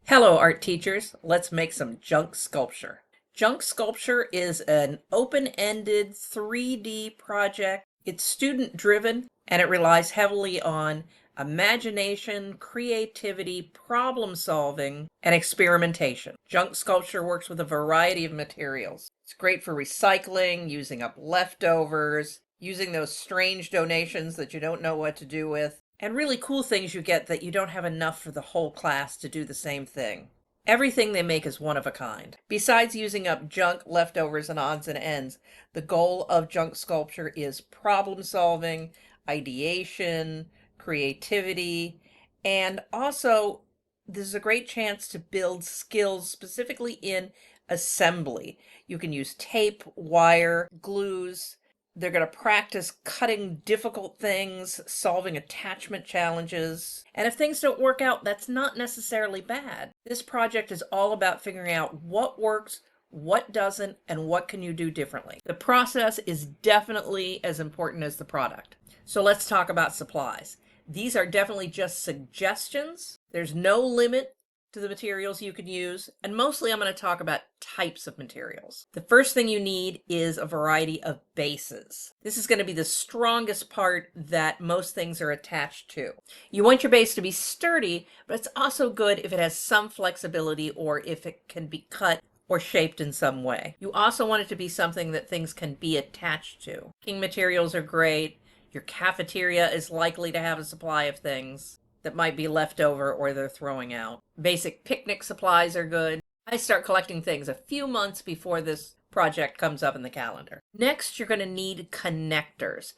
Hello, art teachers. Let's make some junk sculpture. Junk sculpture is an open-ended 3D project. It's student-driven and it relies heavily on imagination, creativity, problem solving, and experimentation. Junk sculpture works with a variety of materials. It's great for recycling, using up leftovers, using those strange donations that you don't know what to do with, and really cool things you get that you don't have enough for the whole class to do the same thing. Everything they make is one of a kind. Besides using up junk, leftovers, and odds and ends, the goal of junk sculpture is problem solving, ideation, creativity, and also this is a great chance to build skills specifically in assembly. You can use tape, wire, glues. They're going to practice cutting difficult things, solving attachment challenges. And if things don't work out, that's not necessarily bad. This project is all about figuring out what works, what doesn't, and what can you do differently. The process is definitely as important as the product. So let's talk about supplies. These are definitely just suggestions. There's no limit to the materials you can use, and mostly I'm going to talk about types of materials. The first thing you need is a variety of bases. This is going to be the strongest part that most things are attached to. You want your base to be sturdy, but it's also good if it has some flexibility or if it can be cut or shaped in some way. You also want it to be something that things can be attached to. King materials are great. Your cafeteria is likely to have a supply of things that might be left over or they're throwing out. Basic picnic supplies are good. I start collecting things a few months before this project comes up in the calendar. Next, you're going to need connectors.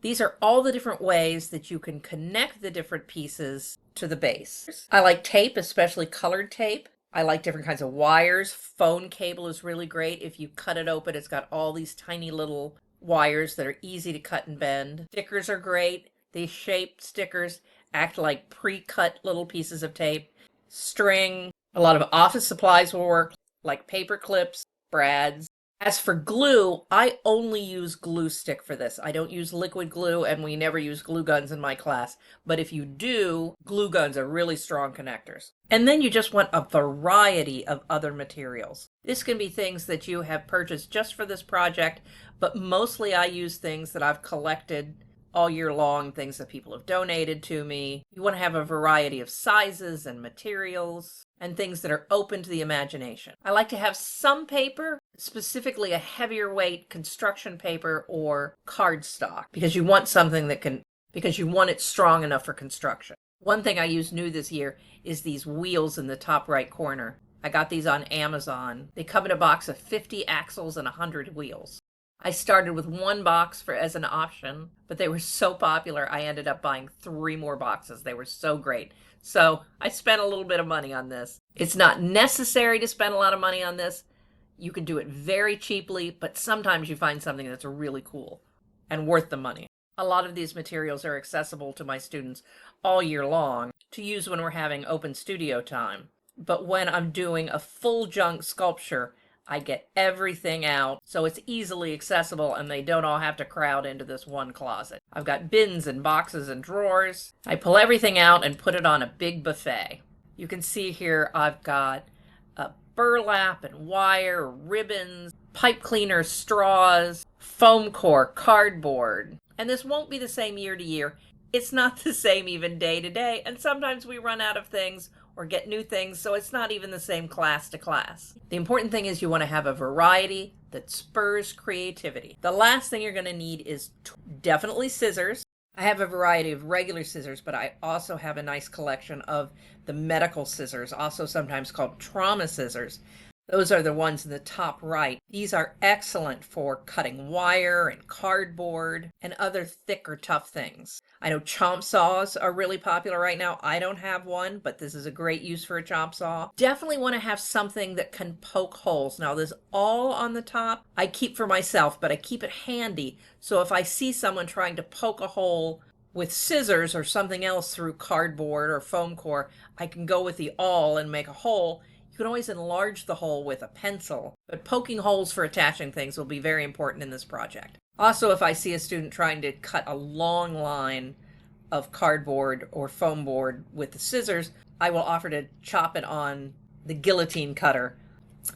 These are all the different ways that you can connect the different pieces to the base. I like tape, especially colored tape. I like different kinds of wires. Phone cable is really great. If you cut it open, it's got all these tiny little wires that are easy to cut and bend. Stickers are great. These shaped stickers act like pre-cut little pieces of tape. String, a lot of office supplies will work, like paper clips, brads. As for glue, I only use glue stick for this. I don't use liquid glue, and we never use glue guns in my class. But if you do, glue guns are really strong connectors. And then you just want a variety of other materials. This can be things that you have purchased just for this project, but mostly I use things that I've collected all year long, things that people have donated to me. You want to have a variety of sizes and materials and things that are open to the imagination. I like to have some paper, specifically a heavier weight construction paper or cardstock, because you want something that can, because you want it strong enough for construction. One thing I used new this year is these wheels in the top right corner. I got these on Amazon. They come in a box of 50 axles and 100 wheels. I started with one box as an option, but they were so popular I ended up buying 3 more boxes. They were so great. So I spent a little bit of money on this. It's not necessary to spend a lot of money on this. You can do it very cheaply, but sometimes you find something that's really cool and worth the money. A lot of these materials are accessible to my students all year long to use when we're having open studio time. But when I'm doing a full junk sculpture, I get everything out so it's easily accessible and they don't all have to crowd into this one closet. I've got bins and boxes and drawers. I pull everything out and put it on a big buffet. You can see here I've got a burlap and wire, ribbons, pipe cleaners, straws, foam core, cardboard. And this won't be the same year to year. It's not the same even day to day, and sometimes we run out of things or get new things, so it's not even the same class to class. The important thing is you want to have a variety that spurs creativity. The last thing you're going to need is definitely scissors. I have a variety of regular scissors, but I also have a nice collection of the medical scissors, also sometimes called trauma scissors. Those are the ones in the top right. These are excellent for cutting wire and cardboard and other thick or tough things. I know chomp saws are really popular right now. I don't have one, but this is a great use for a chomp saw. Definitely want to have something that can poke holes. Now this all on the top I keep for myself, but I keep it handy. So if I see someone trying to poke a hole with scissors or something else through cardboard or foam core, I can go with the awl and make a hole. You can always enlarge the hole with a pencil, but poking holes for attaching things will be very important in this project. Also, if I see a student trying to cut a long line of cardboard or foam board with the scissors, I will offer to chop it on the guillotine cutter.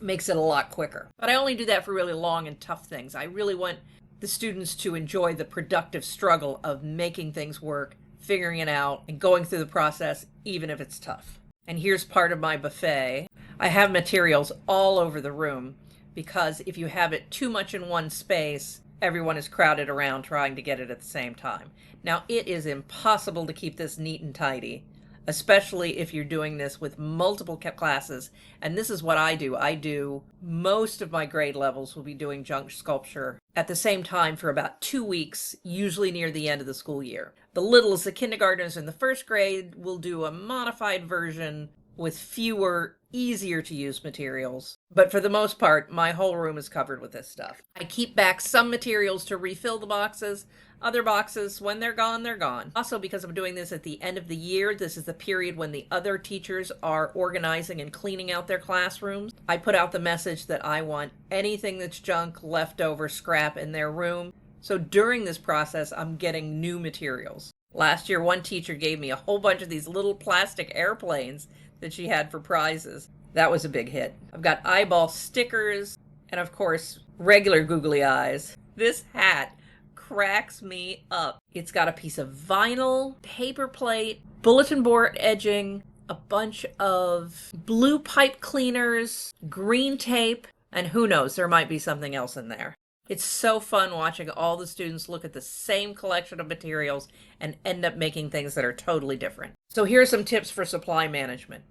Makes it a lot quicker. But I only do that for really long and tough things. I really want the students to enjoy the productive struggle of making things work, figuring it out, and going through the process, even if it's tough. And here's part of my buffet. I have materials all over the room because if you have it too much in one space, everyone is crowded around trying to get it at the same time. Now, it is impossible to keep this neat and tidy, especially if you're doing this with multiple classes. And this is what I do. I do most of my grade levels will be doing junk sculpture at the same time for about 2 weeks, usually near the end of the school year. The littles, the kindergartners in the first grade, will do a modified version with fewer, easier to use materials. But for the most part, my whole room is covered with this stuff. I keep back some materials to refill the boxes. Other boxes, when they're gone, they're gone. Also, because I'm doing this at the end of the year, this is the period when the other teachers are organizing and cleaning out their classrooms. I put out the message that I want anything that's junk, leftover, scrap in their room. So during this process, I'm getting new materials. Last year, one teacher gave me a whole bunch of these little plastic airplanes that she had for prizes. That was a big hit. I've got eyeball stickers and, of course, regular googly eyes. This hat cracks me up. It's got a piece of vinyl, paper plate, bulletin board edging, a bunch of blue pipe cleaners, green tape, and who knows, there might be something else in there. It's so fun watching all the students look at the same collection of materials and end up making things that are totally different. So here are some tips for supply management.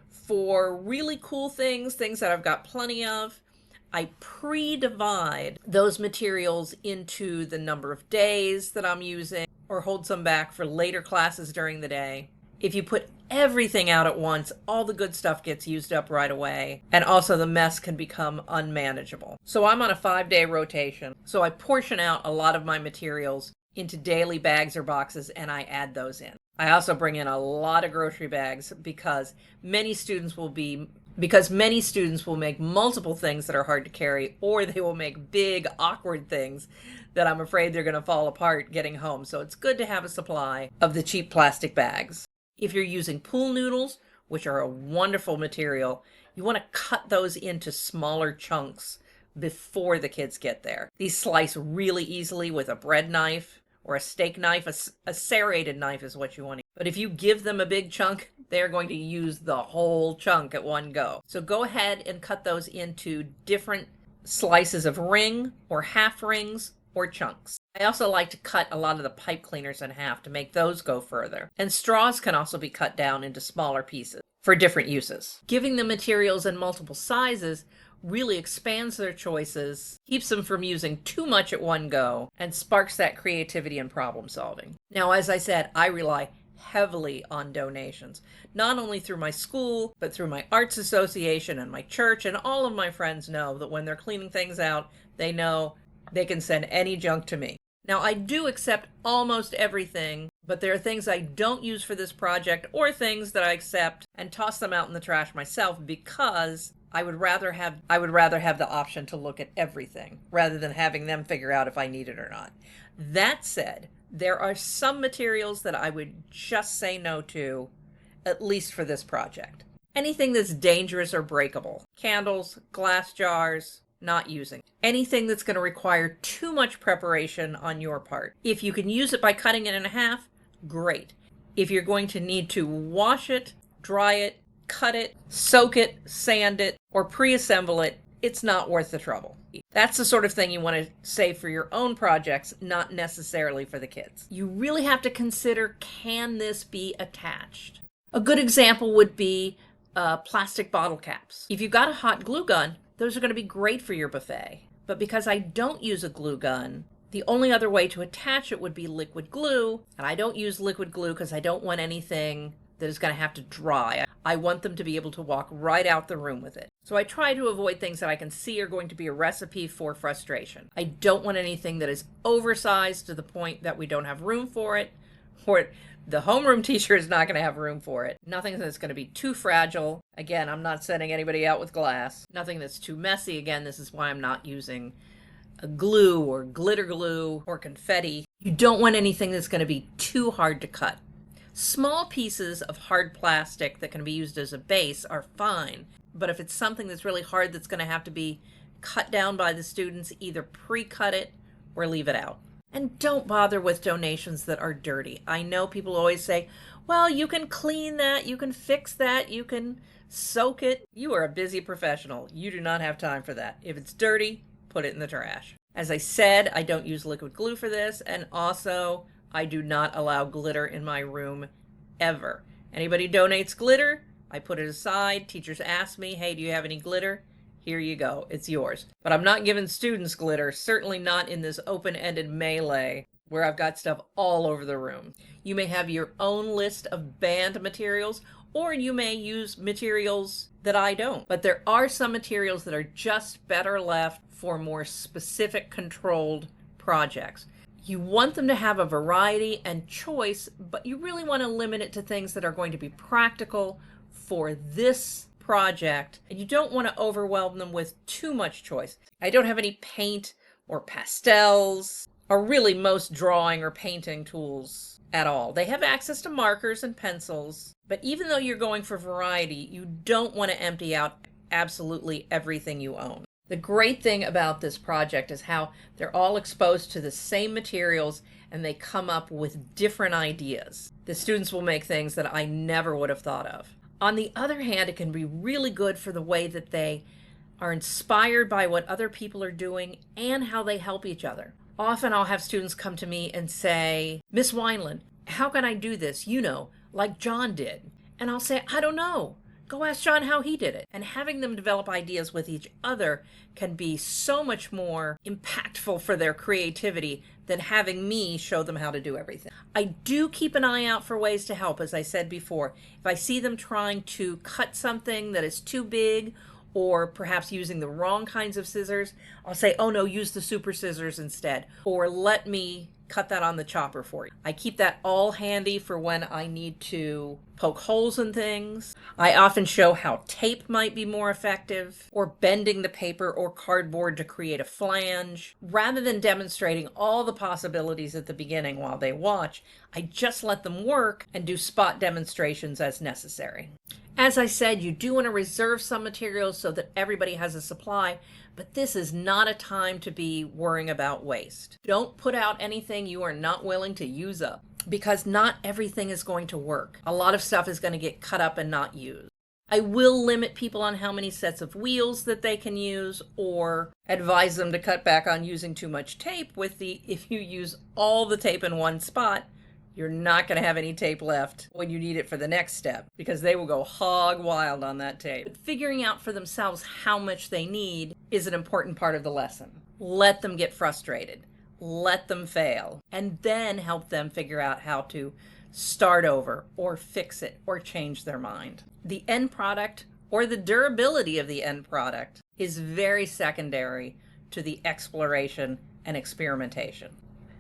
For really cool things that I've got plenty of, I pre-divide those materials into the number of days that I'm using or hold some back for later classes during the day. If you put everything out at once, all the good stuff gets used up right away, and also the mess can become unmanageable. So I'm on a 5-day rotation, so I portion out a lot of my materials into daily bags or boxes, and I add those in. I also bring in a lot of grocery bags because many students will make multiple things that are hard to carry, or they will make big, awkward things that I'm afraid they're going to fall apart getting home. So it's good to have a supply of the cheap plastic bags. If you're using pool noodles, which are a wonderful material, you want to cut those into smaller chunks before the kids get there. These slice really easily with a bread knife or a steak knife. A serrated knife is what you want to use. But if you give them a big chunk, they're going to use the whole chunk at one go. So go ahead and cut those into different slices of ring or half rings or chunks. I also like to cut a lot of the pipe cleaners in half to make those go further. And straws can also be cut down into smaller pieces for different uses. Giving them materials in multiple sizes really expands their choices, keeps them from using too much at one go, and sparks that creativity and problem solving. Now, as I said, I rely heavily on donations, not only through my school, but through my arts association and my church, and all of my friends know that when they're cleaning things out, they know they can send any junk to me. Now, I do accept almost everything, but there are things I don't use for this project or things that I accept and toss them out in the trash myself because I would rather have the option to look at everything rather than having them figure out if I need it or not. That said, there are some materials that I would just say no to, at least for this project. Anything that's dangerous or breakable. Candles, glass jars, not using. Anything that's going to require too much preparation on your part. If you can use it by cutting it in half, great. If you're going to need to wash it, dry it, cut it, soak it, sand it, or pre-assemble it, it's not worth the trouble. That's the sort of thing you want to save for your own projects, not necessarily for the kids. You really have to consider, can this be attached? A good example would be plastic bottle caps. If you've got a hot glue gun, those are going to be great for your buffet. But because I don't use a glue gun, the only other way to attach it would be liquid glue. And I don't use liquid glue because I don't want anything that is going to have to dry. I want them to be able to walk right out the room with it. So I try to avoid things that I can see are going to be a recipe for frustration. I don't want anything that is oversized to the point that we don't have room for it, or the homeroom teacher is not going to have room for it. Nothing that's going to be too fragile. Again, I'm not sending anybody out with glass. Nothing that's too messy. Again, this is why I'm not using a glue or glitter glue or confetti. You don't want anything that's going to be too hard to cut. Small pieces of hard plastic that can be used as a base are fine, but if it's something that's really hard that's going to have to be cut down by the students, either pre-cut it or leave it out. And don't bother with donations that are dirty. I know people always say, well, you can clean that, you can fix that, you can soak it. You are a busy professional. You do not have time for that. If it's dirty, put it in the trash. As I said, I don't use liquid glue for this, and also I do not allow glitter in my room ever. Anybody donates glitter, I put it aside. Teachers ask me, hey, do you have any glitter? Here you go, it's yours. But I'm not giving students glitter, certainly not in this open-ended melee where I've got stuff all over the room. You may have your own list of banned materials, or you may use materials that I don't. But there are some materials that are just better left for more specific controlled projects. You want them to have a variety and choice, but you really want to limit it to things that are going to be practical for this project, and you don't want to overwhelm them with too much choice. I don't have any paint or pastels or really most drawing or painting tools at all. They have access to markers and pencils, but even though you're going for variety, you don't want to empty out absolutely everything you own. The great thing about this project is how they're all exposed to the same materials and they come up with different ideas. The students will make things that I never would have thought of. On the other hand, it can be really good for the way that they are inspired by what other people are doing and how they help each other. Often I'll have students come to me and say, Miss Wineland, how can I do this? You know, like John did. And I'll say, I don't know. Go ask John how he did it. And having them develop ideas with each other can be so much more impactful for their creativity than having me show them how to do everything. I do keep an eye out for ways to help, as I said before. If I see them trying to cut something that is too big or perhaps using the wrong kinds of scissors, I'll say, oh no, use the super scissors instead, or let me cut that on the chopper for you. I keep that all handy for when I need to poke holes in things. I often show how tape might be more effective, or bending the paper or cardboard to create a flange. Rather than demonstrating all the possibilities at the beginning while they watch, I just let them work and do spot demonstrations as necessary. As I said, you do want to reserve some materials so that everybody has a supply, but this is not a time to be worrying about waste. Don't put out anything you are not willing to use up, because not everything is going to work. A lot of stuff is going to get cut up and not used. I will limit people on how many sets of wheels that they can use, or advise them to cut back on using too much tape if you use all the tape in one spot, you're not going to have any tape left when you need it for the next step, because they will go hog wild on that tape. But figuring out for themselves how much they need is an important part of the lesson. Let them get frustrated. Let them fail. And then help them figure out how to start over or fix it or change their mind. The end product, or the durability of the end product, is very secondary to the exploration and experimentation.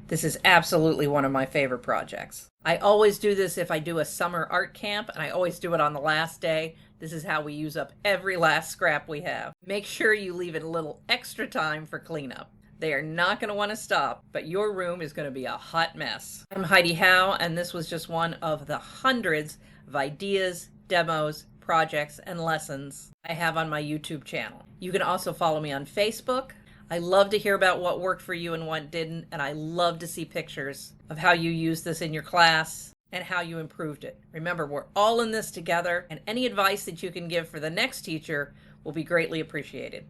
This is absolutely one of my favorite projects. I always do this if I do a summer art camp, and I always do it on the last day. This is how we use up every last scrap we have. Make sure you leave it a little extra time for cleanup. They are not going to want to stop, but your room is going to be a hot mess. I'm Heidi Howe, and this was just one of the hundreds of ideas, demos, projects, and lessons I have on my YouTube channel. You can also follow me on Facebook. I love to hear about what worked for you and what didn't, and I love to see pictures of how you used this in your class and how you improved it. Remember, we're all in this together, and any advice that you can give for the next teacher will be greatly appreciated.